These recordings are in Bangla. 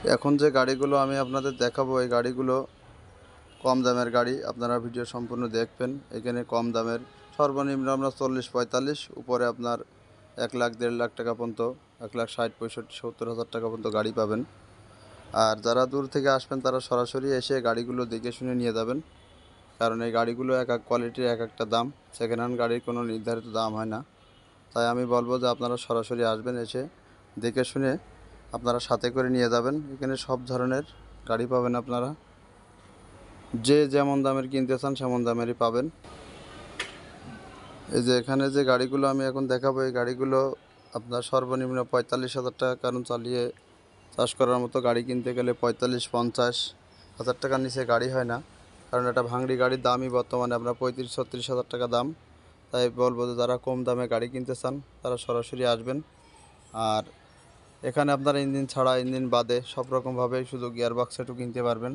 এখন যে গাড়িগুলো আমি আপনাদের দেখাবো এই গাড়িগুলো কম দামের গাড়ি। আপনারা ভিডিও সম্পূর্ণ দেখবেন। এখানে কম দামের সর্বনিম্ন আপনার 40-45, উপরে আপনার 1 লাখ 1.5 লাখ টাকা পর্যন্ত, 1 লাখ 60, 65, 70 হাজার টাকা পর্যন্ত গাড়ি পাবেন। আর যারা দূর থেকে আসবেন তারা সরাসরি এসে গাড়িগুলো দেখে শুনে নিয়ে যাবেন, কারণ এই গাড়িগুলো এক এক কোয়ালিটির এক একটা দাম। সেকেন্ড হ্যান্ড গাড়ির কোনো নির্ধারিত দাম হয় না। তাই আমি বলবো যে আপনারা সরাসরি আসবেন, এসে দেখে শুনে আপনারা সাথে করে নিয়ে যাবেন। এখানে সব ধরনের গাড়ি পাবেন আপনারা, যে যেমন দামের কিনতে চান সেমন দামেরই পাবেন। এই যে এখানে যে গাড়িগুলো আমি এখন দেখাবো এই গাড়িগুলো আপনার সর্বনিম্ন 45,000 টাকা, কারণ চালিয়ে চাষ করার মতো গাড়ি কিনতে গেলে 45-50 হাজার টাকার নিচে গাড়ি হয় না, কারণ এটা ভাঙড়ি গাড়ির দামই বর্তমানে আপনার 35-36 হাজার টাকা দাম। তাই বলবো যে যারা কম দামে গাড়ি কিনতে চান তারা সরাসরি আসবেন। আর এখানে আপনারা ইঞ্জিন ছাড়া, ইঞ্জিন বাদে সব রকমভাবেই শুধু গিয়ার বক্স সেটও কিনতে পারবেন।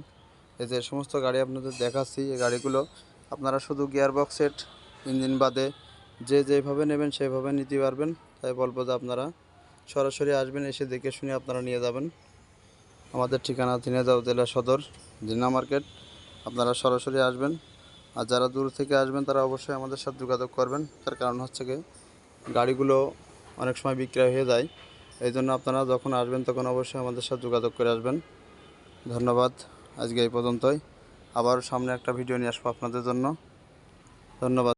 এই যে সমস্ত গাড়ি আপনাদের দেখাচ্ছি এই গাড়িগুলো আপনারা শুধু গিয়ার বক্স সেট, ইঞ্জিন বাদে যে যেভাবে নেবেন সেভাবে নিতে পারবেন। তাই বলবো যে আপনারা সরাসরি আসবেন, এসে দেখে শুনে আপনারা নিয়ে যাবেন। আমাদের ঠিকানা ঝিনাইদহ জেলা সদর, জিনা মার্কেট। আপনারা সরাসরি আসবেন। আর যারা দূর থেকে আসবেন তারা অবশ্যই আমাদের সাথে যোগাযোগ করবেন। তার কারণ হচ্ছে কি, গাড়িগুলো অনেক সময় বিক্রয় হয়ে যায়। এই জন্য আপনারা যখন আসবেন তখন অবশ্যই আমাদের সাথে যোগাযোগ করে আসবেন। ধন্যবাদ। আজকে এই পর্যন্তই। আবার সামনে একটা ভিডিও নিয়ে আসবো আপনাদের জন্য। ধন্যবাদ।